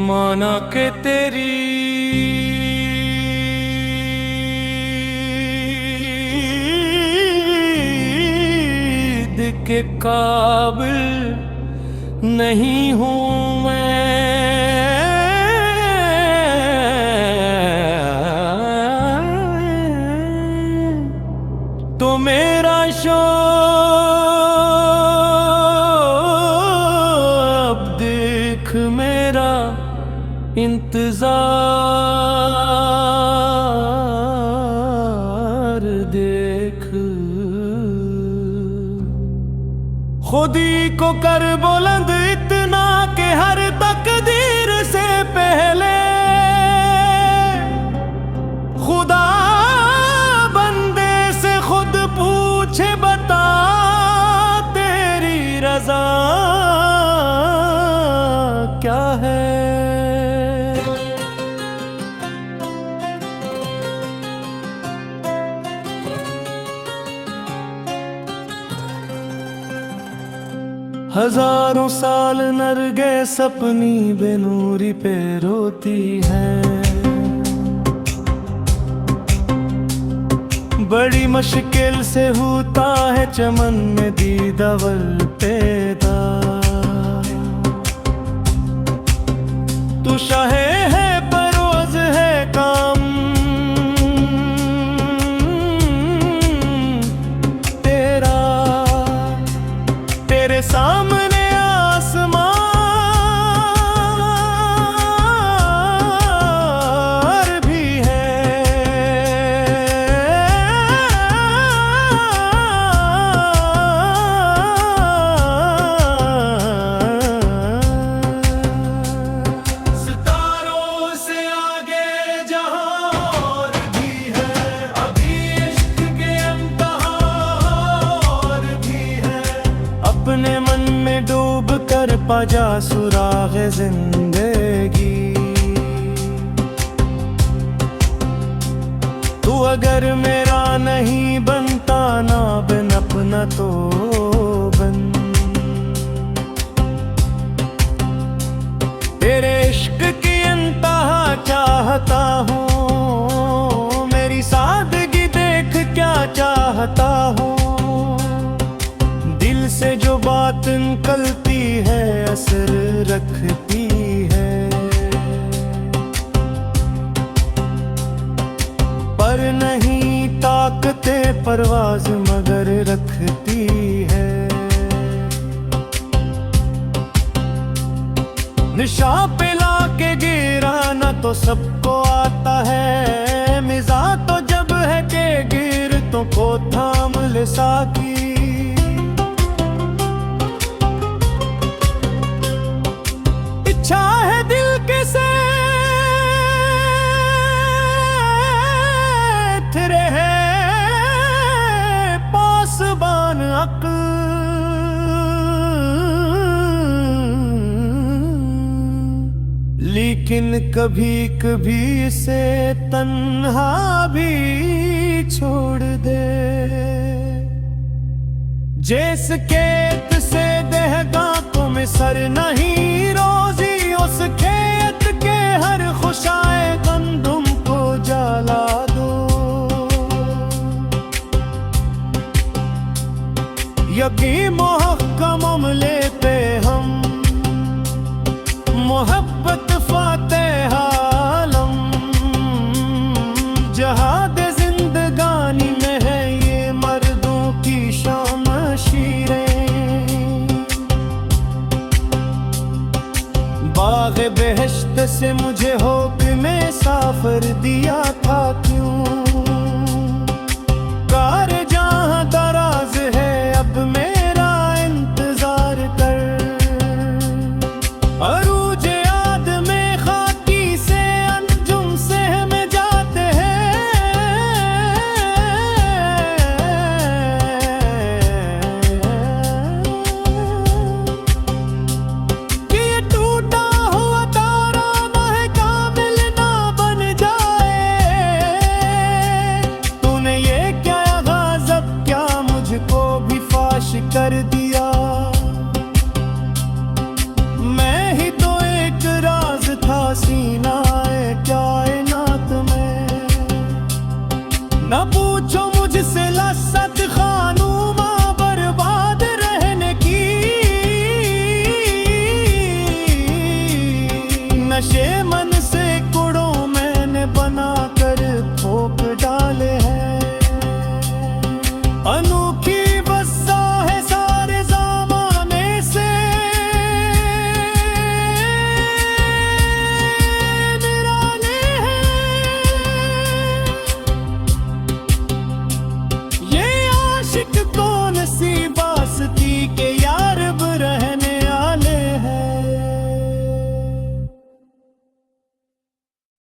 माना के तेरी ईद के काबिल नहीं हूँ मैं, तो मेरा शौक़ देख, मेरा इंतजार देख। खुदी को कर बुलंद इतना कि हर तकदीर से पहले खुदा बंदे से खुद पूछे, बता तेरी रजा क्या है। हजारों साल नरगिस अपनी बेनूरी पे रोती है, बड़ी मुश्किल से होता है चमन में दीदावर पैदा। तू शाहे है परोज है काम, तेरा तेरे सामने आसमान भी है। सितारों से आगे जहां और भी है, अभी इश्क के इम्तिहान और भी है। अपने मन में डूब कर पाजा सुराग जिंदगी, तू अगर मेरा नहीं बनता ना बन अपना तो बन। तेरे इश्क की इंतहा चाहता हूँ, मेरी सादगी देख क्या चाहता हूँ। दिल से जो बात निकलती है असर रखती है, पर नहीं ताकते परवाज मगर रखती है। निशा पे लाके गिराना तो सबको आता है, मिजा तो जब है के गिर तो को थाम ले साकी। इच्छा है दिल के साथ रहे पासबान अक्ल, लेकिन कभी कभी से तन्हा भी छोड़ दे। जिस खेत से देहगा को में सर नहीं रोजी, उस खेत के हर खुशाए गंदुम को जला दो। यकीन मुहक्कम अमले पे हम मोहब्बत फातेह आलम, जहाद जिंदगानी में है ये मर्दों की शामशीरें। बाग़ बेहश्त से मुझे हुक्म साफर दिया था क्यों, कार जहाँ दराज है अब मेरा इंतजार कर। अरूज याद में खाकी से अंजुम से हमें जाते हैं, कि ये टूटा हुआ तारा महका मिलना बन जाए। अनु